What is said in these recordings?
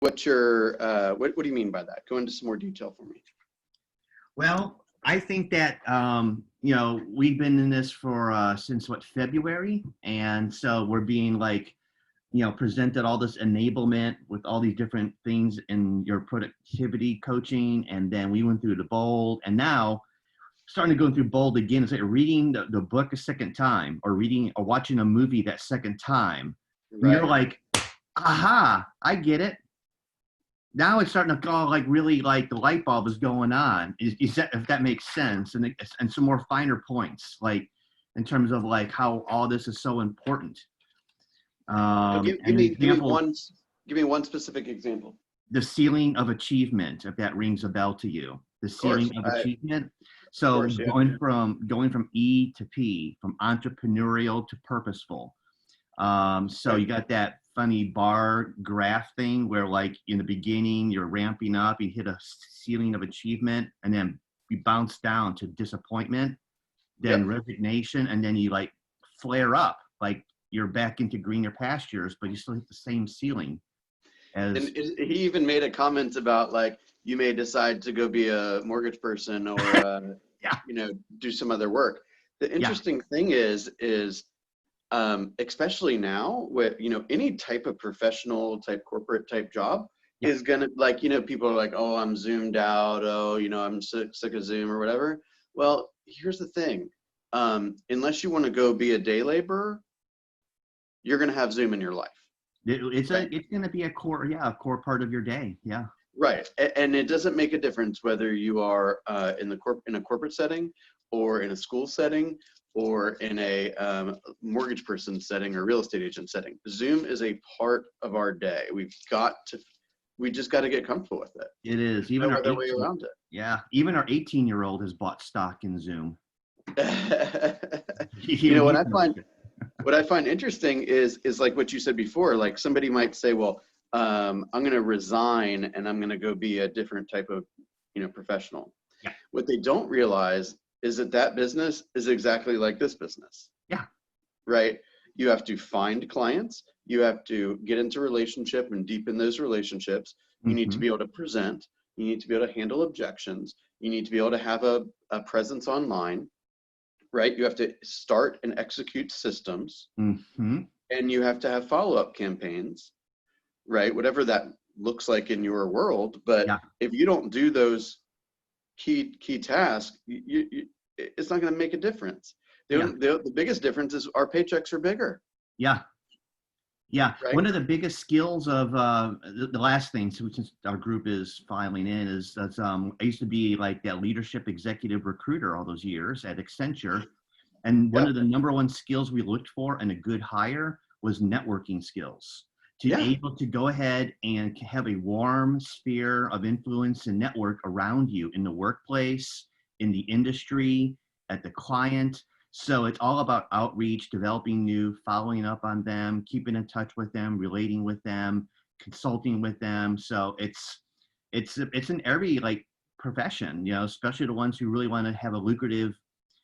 what's your, what do you mean by that? Go into some more detail for me. Well, I think that, you know, we've been in this for since what, February? And so we're being like, you know, presented all this enablement with all these different things in your productivity coaching. And then we went through the bold, and now starting to go through bold again. It's like reading the book a second time, or reading or watching a movie that second time. And Right. you're like, aha, I get it. Now it's starting to go like really like the light bulb is going on. Is that, if that makes sense, and some more finer points, like in terms of like how all this is so important. Give me one specific example. The ceiling of achievement, if that rings a bell to you. The ceiling of achievement. So course, yeah. going from E to P, from entrepreneurial to purposeful. So you got that funny bar graph thing where like in the beginning you're ramping up, you hit a ceiling of achievement, and then you bounce down to disappointment, then resignation, and then you like flare up, like you're back into greener pastures, but you still hit the same ceiling. And he even made a comment about like, you may decide to go be a mortgage person or you know, do some other work. The interesting thing is especially now with, you know, any type of professional type corporate type job is gonna, like, you know, people are like, oh, I'm zoomed out, oh, you know, I'm sick of Zoom or whatever. Well, here's the thing, unless you want to go be a day laborer, you're gonna have Zoom in your life. It's going to be a core part of your day. Yeah. Right. And it doesn't make a difference whether you are in a corporate setting, or in a school setting, or in a mortgage person setting or real estate agent setting. Zoom is a part of our day. We just got to get comfortable with it. It is. Even no our other way around it. Yeah. Even our 18-year-old has bought stock in Zoom. You know, what I find interesting is like what you said before, like somebody might say, well, I'm going to resign and I'm going to go be a different type of, you know, professional. Yeah. What they don't realize is that business is exactly like this business. Yeah. Right. You have to find clients. You have to get into relationship and deepen those relationships. You need to be able to present. You need to be able to handle objections. You need to be able to have a presence online. Right? You have to start and execute systems, and you have to have follow-up campaigns, right? Whatever that looks like in your world. But if you don't do those key tasks, it's not going to make a difference. The biggest difference is our paychecks are bigger. Yeah. Yeah. Right? One of the biggest skills of the last thing, since our group is filing in, is that I used to be like that leadership executive recruiter all those years at Accenture. And one of the number one skills we looked for in a good hire was networking skills. To be able to go ahead and have a warm sphere of influence and network around you in the workplace, in the industry, at the client. So it's all about outreach, developing new, following up on them, keeping in touch with them, relating with them, consulting with them. So it's in every like profession, you know, especially the ones who really want to have a lucrative,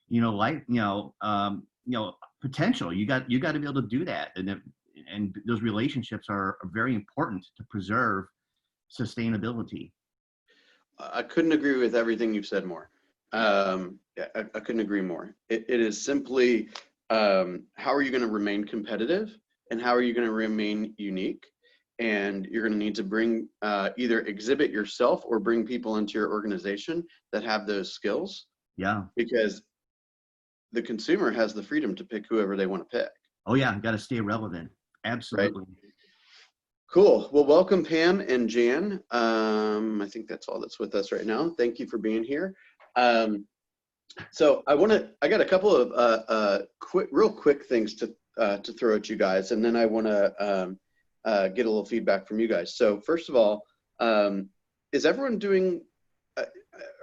you know, life, potential. You got to be able to do that, and those relationships are very important to preserve sustainability. I couldn't agree with everything you've said more. I couldn't agree more. It is simply, how are you going to remain competitive, and how are you going to remain unique? And you're going to need to bring, either exhibit yourself or bring people into your organization that have those skills. Yeah. Because the consumer has the freedom to pick whoever they want to pick. Oh yeah, got to stay relevant. Absolutely. Right? Cool. Well, welcome Pam and Jan. I think that's all that's with us right now. Thank you for being here. So I got a couple of real quick things to throw at you guys, and then I want to get a little feedback from you guys. So first of all, is everyone doing?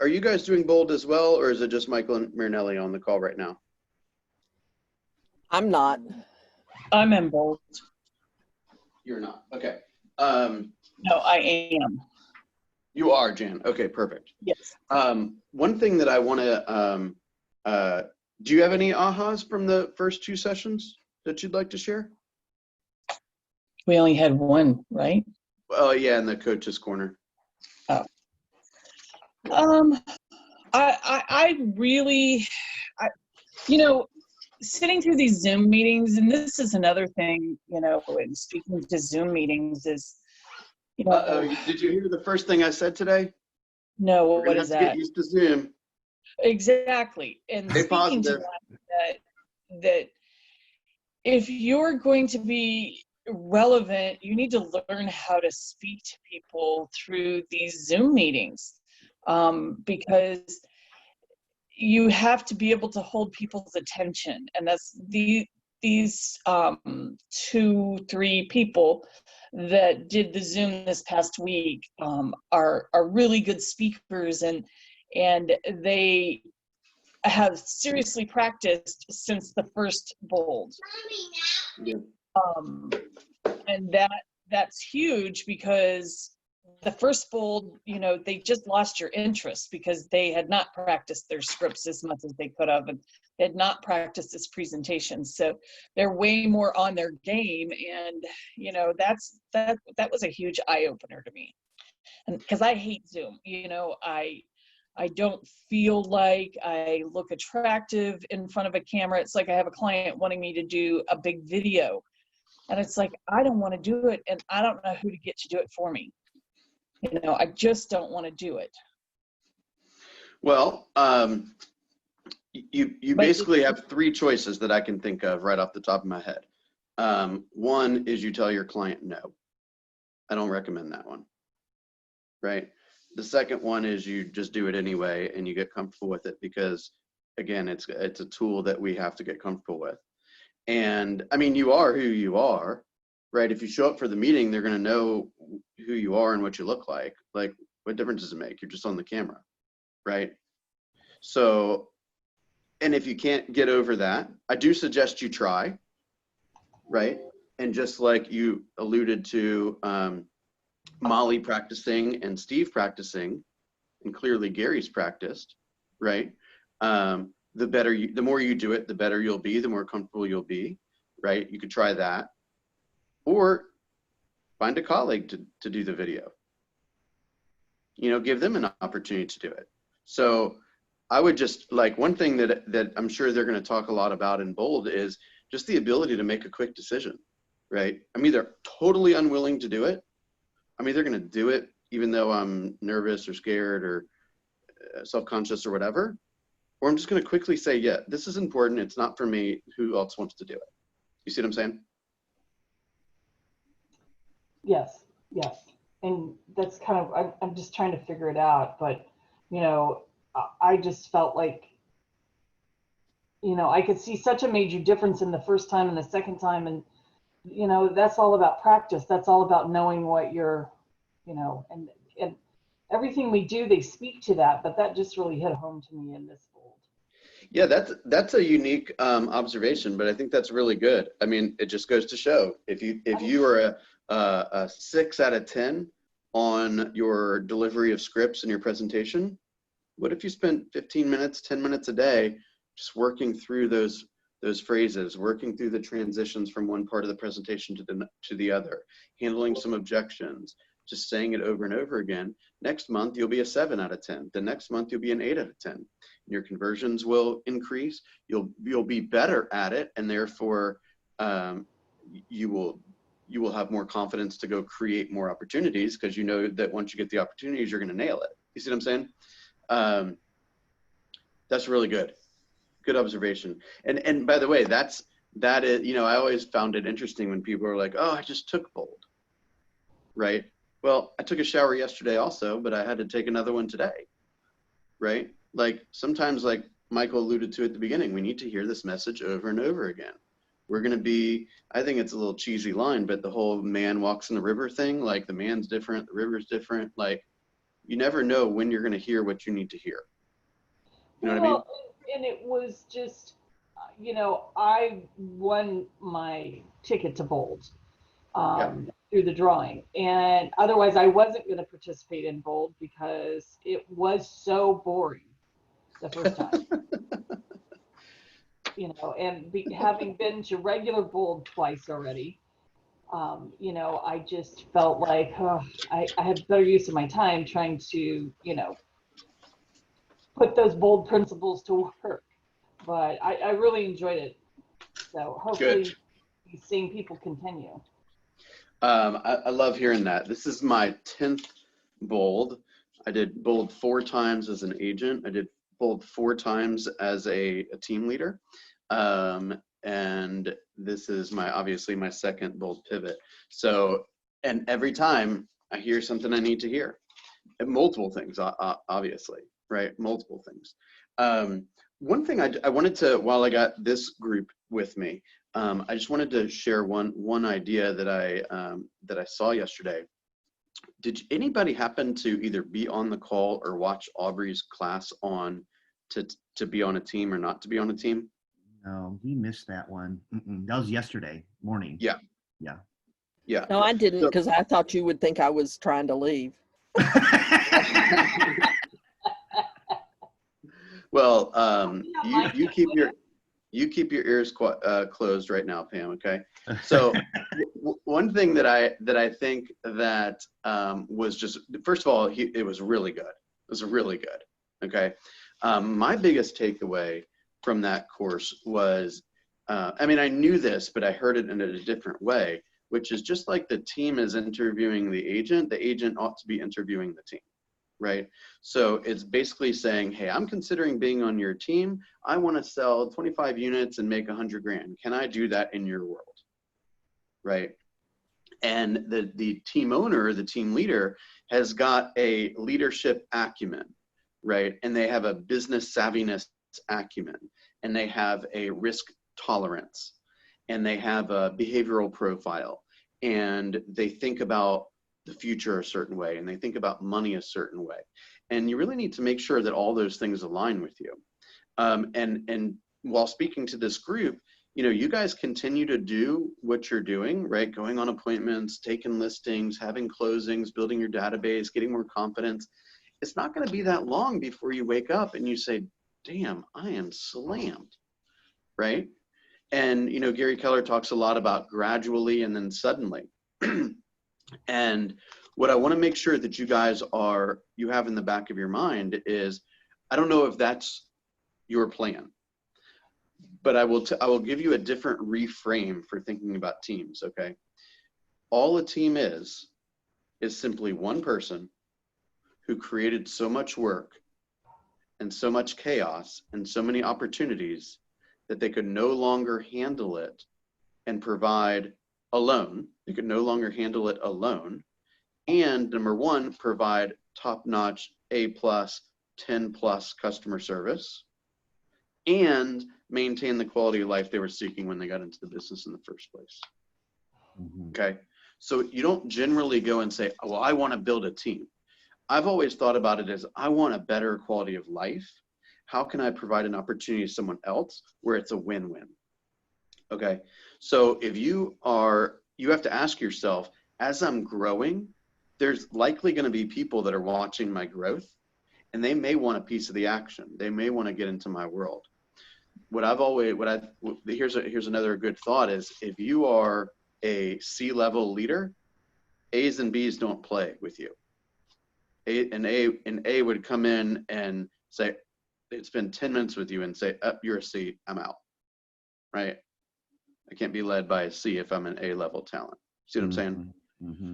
Are you guys doing bold as well, or is it just Michael and Marinelli on the call right now? I'm not. I'm in bold. You're not. Okay. No, I am. You are, Jan. Okay, perfect. Yes. One thing that I want to, do you have any ahas from the first two sessions that you'd like to share? We only had one, right? Oh yeah, in the coach's corner. Oh. I really, sitting through these Zoom meetings, and this is another thing, in speaking to Zoom meetings is, Did you hear the first thing I said today? no, We're what gonna is have to that? get used to Zoom. Exactly. And Stay speaking to positive. that if you're going to be relevant, you need to learn how to speak to people through these Zoom meetings, because you have to be able to hold people's attention. And that's these 2-3 people that did the Zoom this past week are really good speakers, and they have seriously practiced since the first bold. Yeah. And that's huge, because the first bold, they just lost your interest because they had not practiced their scripts as much as they could have, and they had not practiced this presentation. So they're way more on their game, and that was a huge eye opener to me. And because I hate Zoom, I don't feel like I look attractive in front of a camera. It's like I have a client wanting me to do a big video, and it's like, I don't want to do it, and I don't know who to get to do it for me. I just don't want to do it. Well, you basically have 3 choices that I can think of right off the top of my head. One is you tell your client no. I don't recommend that one. Right? The second one is you just do it anyway and you get comfortable with it, because again, it's a tool that we have to get comfortable with. And I mean, you are who you are, right? If you show up for the meeting, they're going to know who you are and what you look like. Like, what difference does it make? You're just on the camera, right? So, and if you can't get over that, I do suggest you try, right? And just like you alluded to, Molly practicing and Steve practicing, and clearly Gary's practiced, right? The more you do it, the better you'll be, the more comfortable you'll be, right? You could try that, or find a colleague to do the video. Give them an opportunity to do it. So I would just, like, one thing that I'm sure they're going to talk a lot about in Bold is just the ability to make a quick decision, right? I'm either totally unwilling to do it, I'm either going to do it even though I'm nervous or scared or self-conscious or whatever, or I'm just going to quickly say, yeah, this is important. It's not for me. Who else wants to do it? You see what I'm saying? Yes. And that's kind of, I'm just trying to figure it out. But, I just felt like, I could see such a major difference in the first time and the second time. And, that's all about practice. That's all about knowing what you're, and everything we do, they speak to that. But that just really hit home to me in this Bold. Yeah, that's a unique observation, but I think that's really good. I mean, it just goes to show if you are a 6 out of 10 on your delivery of scripts and your presentation, what if you spent 15 minutes, 10 minutes a day just working through those phrases, working through the transitions from one part of the presentation to the other, handling some objections, just saying it over and over again. Next month, you'll be a 7 out of 10. The next month, you'll be an 8 out of 10. Your conversions will increase. You'll be better at it, and therefore you will have more confidence to go create more opportunities, because you know that once you get the opportunities, you're going to nail it. You see what I'm saying? That's really good. Good observation. And by the way, that is, I always found it interesting when people are like, oh, I just took Bold, right? Well, I took a shower yesterday also, but I had to take another one today, right? Like, sometimes, like Michael alluded to at the beginning, we need to hear this message over and over again. We're going to be, I think it's a little cheesy line, but the whole man walks in the river thing, like the man's different, the river's different. Like, you never know when you're going to hear what you need to hear. You know what I mean? And it was just, I won my ticket to Bold through the drawing. And otherwise, I wasn't going to participate in Bold because it was so boring the first time. And having been to regular Bold twice already, You know, I just felt like I had better use of my time trying to, you know, put those bold principles to work. But I really enjoyed it. So Good. hopefully seeing people continue. I love hearing that. This is my 10th bold. I did bold 4 times as an agent. I did bold 4 times as a team leader. And this is obviously my second bold pivot. So, and every time I hear something I need to hear, and multiple things, obviously, right? Multiple things. One thing I wanted to, while I got this group with me, I just wanted to share one idea that I saw yesterday. Did anybody happen to either be on the call or watch Aubrey's class on to be on a team or not to be on a team? No, we missed that one. That was yesterday morning. Yeah. Yeah. Yeah. No, I didn't, So- because I thought you would think I was trying to leave. Well, you keep your ears closed right now, Pam. Okay. So one thing that I think that was just, first of all, it was really good. It was really good. Okay. My biggest takeaway from that course was, I mean, I knew this, but I heard it in a different way, which is just like the team is interviewing the agent ought to be interviewing the team. Right? So it's basically saying, hey, I'm considering being on your team. I want to sell 25 units and make 100 grand. Can I do that in your world? Right? And the team owner, the team leader, has got a leadership acumen, right? And they have a business savviness acumen, and they have a risk tolerance, and they have a behavioral profile, and they think about the future a certain way, and they think about money a certain way. And you really need to make sure that all those things align with you. And while speaking to this group, you know, you guys continue to do what you're doing, right? Going on appointments, taking listings, having closings, building your database, getting more confidence. It's not going to be that long before you wake up and you say, damn, I am slammed, right? And, you know, Gary Keller talks a lot about gradually and then suddenly. And what I want to make sure that you have in the back of your mind is, I don't know if that's your plan, but I will give you a different reframe for thinking about teams. Okay. All a team is simply one person who created so much work and so much chaos and so many opportunities that they could no longer handle it and provide alone. They could no longer handle it alone. And number one, provide top-notch A+, 10+ customer service, and maintain the quality of life they were seeking when they got into the business in the first place. Okay. So you don't generally go and say, oh, well, I want to build a team. I've always thought about it as, I want a better quality of life. How can I provide an opportunity to someone else where it's a win-win? Okay. So if you have to ask yourself, as I'm growing, there's likely going to be people that are watching my growth, and they may want a piece of the action. They may want to get into my world. Here's another good thought is, if you are a C-level leader, A's and B's don't play with you. An A would come in and say, it's been 10 minutes with you, and say, you're a C, I'm out, right? I can't be led by a C if I'm an A-level talent. See what I'm saying?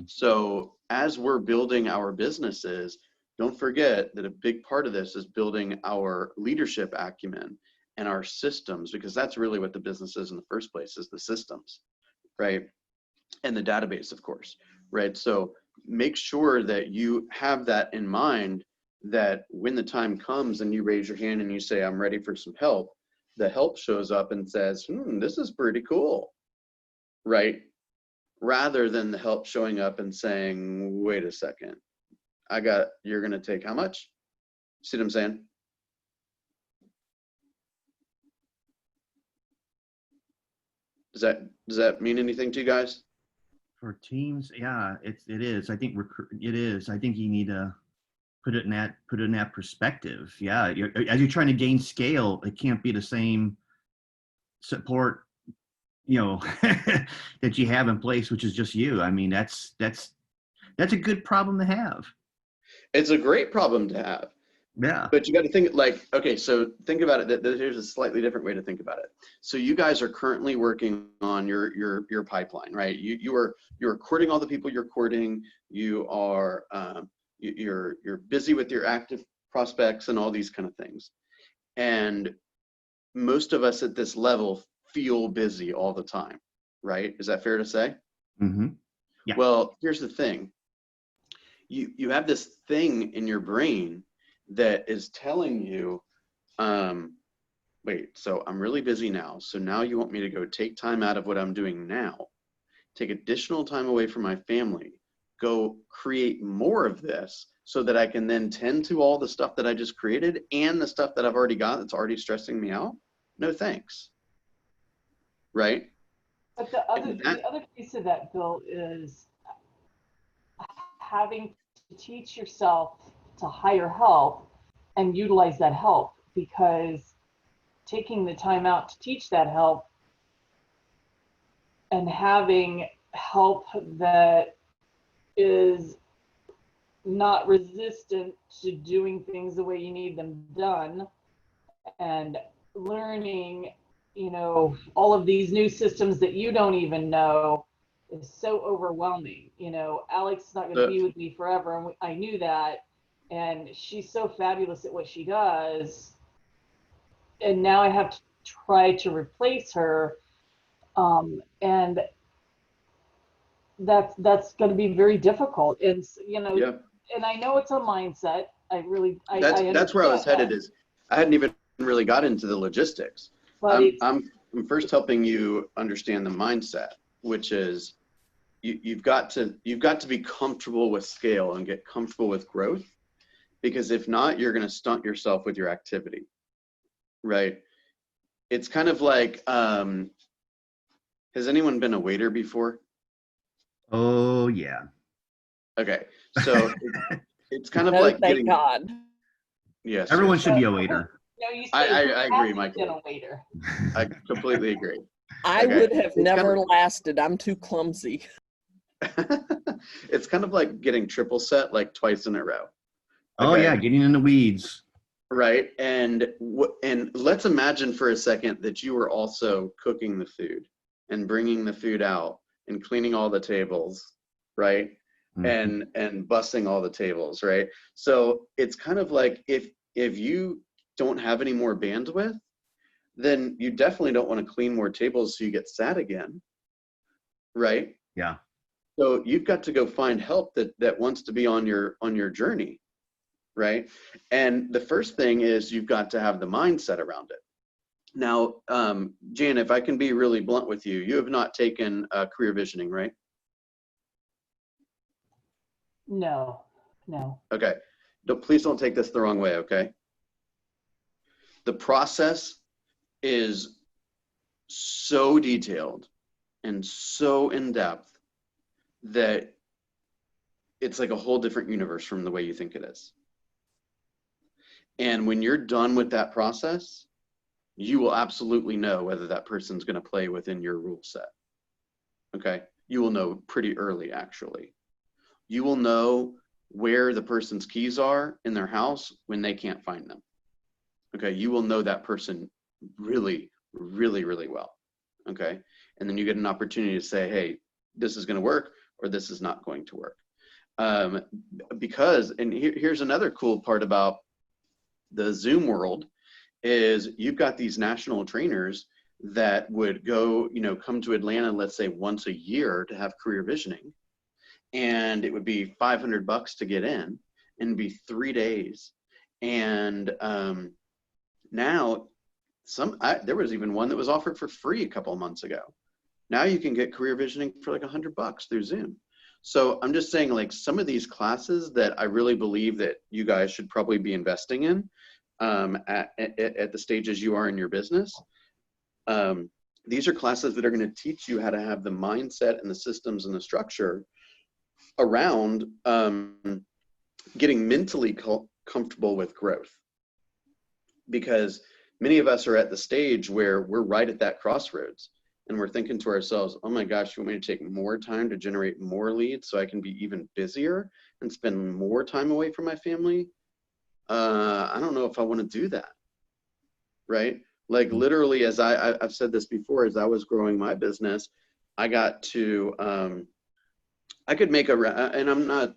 So as we're building our businesses, don't forget that a big part of this is building our leadership acumen and our systems, because that's really what the business is in the first place, is the systems, right? And the database, of course, right? So make sure that you have that in mind, that when the time comes and you raise your hand and you say, I'm ready for some help, the help shows up and says, this is pretty cool, right? Rather than the help showing up and saying, wait a second, you're going to take how much? See what I'm saying? Does that mean anything to you guys? For teams, yeah, it is. I think it is. I think you need to put it in that perspective. Yeah, as you're trying to gain scale, it can't be the same support, you know, that you have in place, which is just you. I mean, that's a good problem to have. It's a great problem to have. Yeah. But you got to think like, okay, so think about it. Here's a slightly different way to think about it. So you guys are currently working on your pipeline, right? You're courting all the people you're courting. You are you're busy with your active prospects and all these kind of things. And most of us at this level feel busy all the time, right? Is that fair to say? Mm-hmm. Yeah. Well, here's the thing. You have this thing in your brain that is telling you, wait, so I'm really busy now. So now you want me to go take time out of what I'm doing now, take additional time away from my family, go create more of this so that I can then tend to all the stuff that I just created and the stuff that I've already got that's already stressing me out? No thanks. Right? But the other piece of that, Bill, is having to teach yourself to hire help and utilize that help, because taking the time out to teach that help and having help that is not resistant to doing things the way you need them done and learning, you know, all of these new systems that you don't even know is so overwhelming. You know, Alex is not going to be with me forever, and I knew that. And she's so fabulous at what she does. And now I have to try to replace her. And that's going to be very difficult. And, you know, Yeah. And I know it's a mindset. That's where I was headed. Is I hadn't even really got into the logistics. But I'm first helping you understand the mindset, which is you've got to be comfortable with scale and get comfortable with growth, because if not, you're going to stunt yourself with your activity, right? It's kind of like, has anyone been a waiter before? Oh yeah. Okay, so it's kind of No, like thank getting. God. Yes, Everyone should be a waiter. No, you I agree, Michael. been a waiter. I completely agree. I Okay. would have It's never kind lasted. I'm too clumsy. It's kind of like getting triple set like twice in a row. Oh Okay. yeah, getting in the weeds. Right. And let's imagine for a second that you were also cooking the food and bringing the food out and cleaning all the tables, right? Mm-hmm. And bussing all the tables, right? So it's kind of like if you don't have any more bandwidth, then you definitely don't want to clean more tables so you get sad again, right? Yeah. So you've got to go find help that wants to be on your journey, right? And the first thing is you've got to have the mindset around it. Now, Jan, if I can be really blunt with you, you have not taken career visioning, right? No. Okay. Please don't take this the wrong way, okay? The process is so detailed and so in-depth that it's like a whole different universe from the way you think it is. And when you're done with that process, you will absolutely know whether that person's going to play within your rule set. Okay? You will know pretty early, actually. You will know where the person's keys are in their house when they can't find them. Okay? You will know that person really, really, really well. Okay? And then you get an opportunity to say, hey, this is going to work or this is not going to work. Because, and here's another cool part about the Zoom world, is you've got these national trainers that would go, come to Atlanta, let's say once a year to have career visioning. And it would be $500 to get in and be 3 days. And now there was even one that was offered for free a couple of months ago. Now you can get career visioning for like $100 through Zoom. So I'm just saying, like, some of these classes that I really believe that you guys should probably be investing in at the stages you are in your business. These are classes that are going to teach you how to have the mindset and the systems and the structure around getting mentally comfortable with growth. Because many of us are at the stage where we're right at that crossroads. and we're thinking to ourselves, oh my gosh, you want me to take more time to generate more leads so I can be even busier and spend more time away from my family? I don't know if I want to do that, right? Like literally, as I've said this before, as I was growing my business, I got to, I could make and I'm not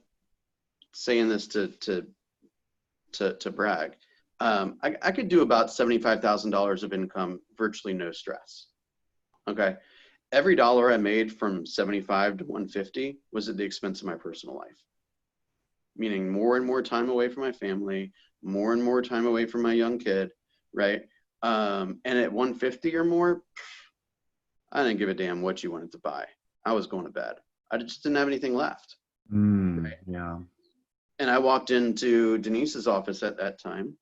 saying this to brag. I could do about $75,000 of income, virtually no stress. Okay. Every dollar I made from 75 to 150 was at the expense of my personal life. Meaning more and more time away from my family, more and more time away from my young kid, right? And at 150 or more, I didn't give a damn what you wanted to buy. I was going to bed. I just didn't have anything left. Right? Yeah. And I walked into Denise's office at that time,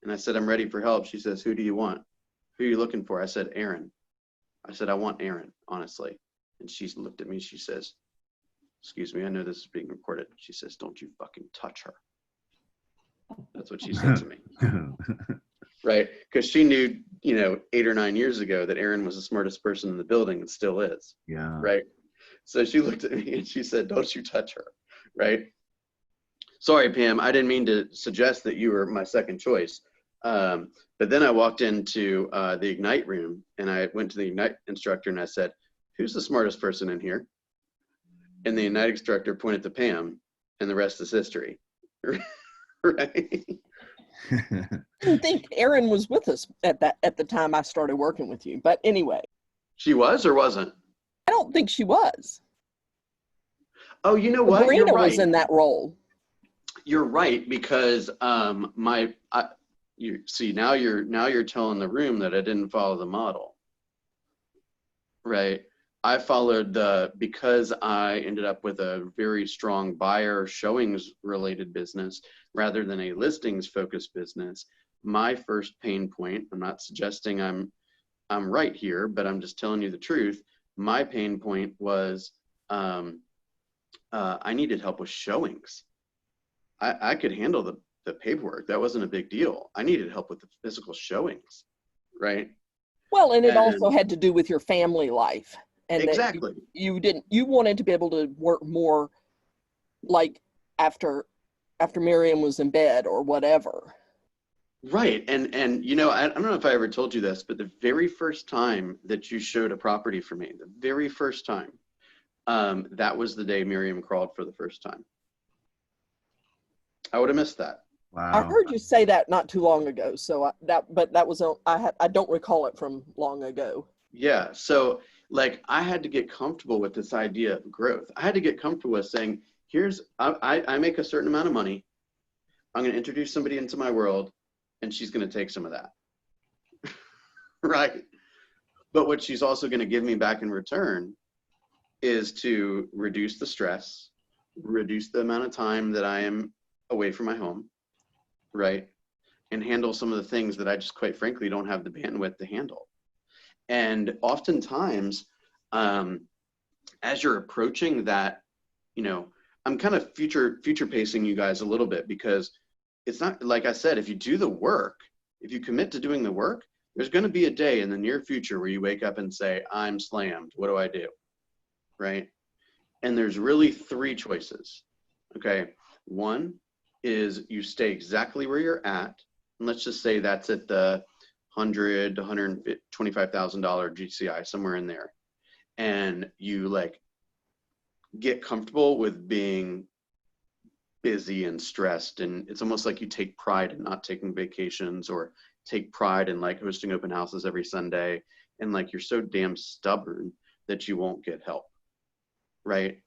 and I said, I'm ready for help. She says, who do you want? Who are you looking for? I said, Aaron. I said, I want Aaron, honestly. And she looked at me, she says, excuse me, I know this is being recorded. She says, don't you fucking touch her. That's what she said to me. Right? Because she knew, 8 or 9 years ago that Aaron was the smartest person in the building and still is. Yeah. Right? So she looked at me and she said, don't you touch her. Right? Sorry, Pam, I didn't mean to suggest that you were my second choice. But then I walked into the Ignite room and I went to the Ignite instructor and I said, who's the smartest person in here? And the Ignite instructor pointed to Pam, and the rest is history. Right? I didn't think Erin was with us at the time I started working with you. But anyway. She was or wasn't? I don't think she was. Oh, you know what? Sabrina You're right. was in that role. You're right, because you see, now you're telling the room that I didn't follow the model. Right? I followed because I ended up with a very strong buyer showings related business rather than a listings focused business. My first pain point, I'm not suggesting I'm right here, but I'm just telling you the truth. My pain point was I needed help with showings. I could handle the paperwork. That wasn't a big deal. I needed help with the physical showings, right? Well, and it also had to do with your family life. And exactly. You wanted to be able to work more like after Miriam was in bed or whatever. Right. And I don't know if I ever told you this, but the very first time that you showed a property for me, the very first time, that was the day Miriam crawled for the first time. I would have missed that. Wow. I heard you say that not too long ago. So I don't recall it from long ago. Yeah. So like I had to get comfortable with this idea of growth. I had to get comfortable with saying, I make a certain amount of money. I'm going to introduce somebody into my world and she's going to take some of that. Right. But what she's also going to give me back in return is to reduce the stress, reduce the amount of time that I am away from my home, right? And handle some of the things that I just quite frankly don't have the bandwidth to handle. And oftentimes, as you're approaching that, I'm kind of future pacing you guys a little bit, because it's not, like I said, if you do the work, if you commit to doing the work, there's going to be a day in the near future where you wake up and say, I'm slammed. What do I do? Right? And there's really 3 choices. Okay. One is you stay exactly where you're at. And let's just say that's at the $100,000 to $125,000 GCI, somewhere in there. And you like get comfortable with being busy and stressed. And it's almost like you take pride in not taking vacations, or take pride in like hosting open houses every Sunday. And like, you're so damn stubborn that you won't get help. Right?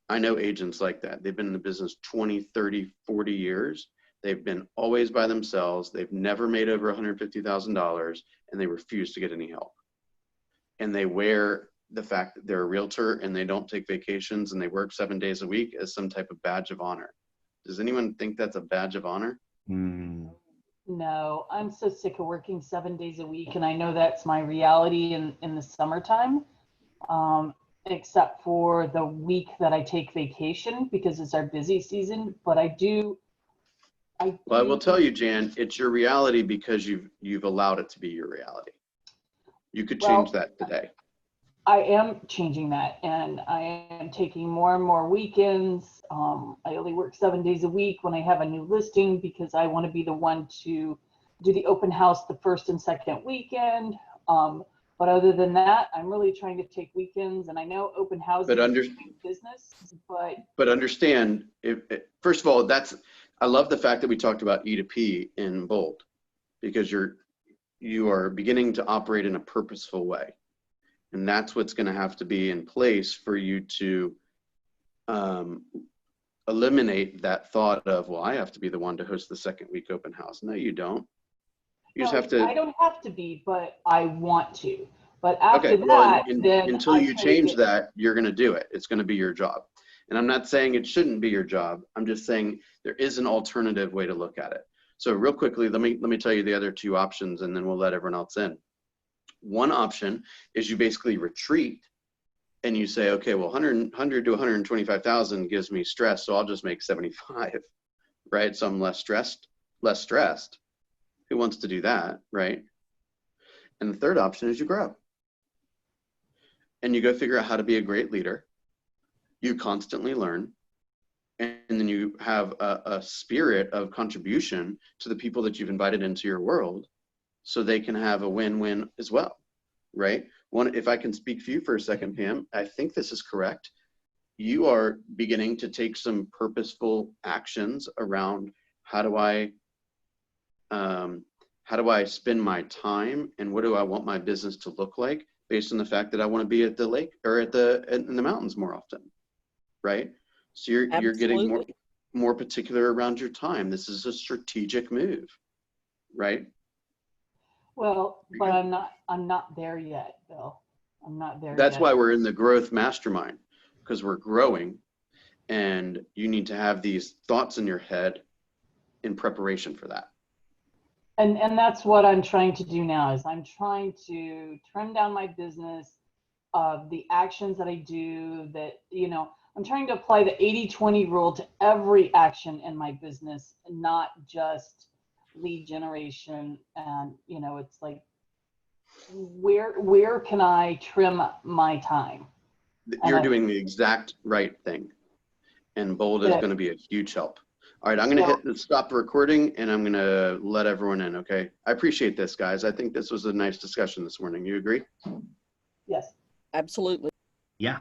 I know agents like that. They've been in the business 20, 30, 40 years. They've been always by themselves. They've never made over $150,000, and they refuse to get any help. And they wear the fact that they're a realtor and they don't take vacations and they work 7 days a week as some type of badge of honor. Does anyone think that's a badge of honor? No, I'm so sick of working 7 days a week, and I know that's my reality in the summertime. Except for the week that I take vacation because it's our busy season. But I will tell you, Jan, it's your reality because you've allowed it to be your reality. You could change that today. I am changing that, and I am taking more and more weekends. I only work 7 days a week when I have a new listing because I want to be the one to do the open house the first and second weekend. But other than that, I'm really trying to take weekends, and I know open houses is business, but understand, first of all, I love the fact that we talked about E2P in bold, because you are beginning to operate in a purposeful way. And that's what's going to have to be in place for you to eliminate that thought of, well, I have to be the one to host the second week open house. No, you don't. You just have to. I don't have to be, but I want to. But after Okay, well, that, then until you change that, you're going to do it. It's going to be your job. And I'm not saying it shouldn't be your job. I'm just saying there is an alternative way to look at it. So real quickly, let me tell you the other two options, and then we'll let everyone else in. One option is you basically retreat and you say, okay, well, 100 to 125,000 gives me stress, so I'll just make 75, right? So I'm less stressed. Who wants to do that, right? And the third option is you grow. And you go figure out how to be a great leader. You constantly learn. And then you have a spirit of contribution to the people that you've invited into your world, so they can have a win-win as well, right? If I can speak for you for a second, Pam, I think this is correct. You are beginning to take some purposeful actions around how do I spend my time, and what do I want my business to look like, based on the fact that I want to be at the lake or in the mountains more often, right? So you're getting more particular around your time. This is a strategic move, right? Well, but I'm not there yet, Bill. I'm not there yet. That's why we're in the growth mastermind, because we're growing, and you need to have these thoughts in your head in preparation for that. And that's what I'm trying to do now, is I'm trying to trim down my business of the actions that I do, that, I'm trying to apply the 80-20 rule to every action in my business, and not just lead generation. And it's like, where can I trim my time? You're doing the exact right thing, and bold is going to be a huge help. All right, I'm going to hit the stop recording, and I'm going to let everyone in. Okay, I appreciate this, guys. I think this was a nice discussion this morning. You agree? Yes, absolutely. Yeah.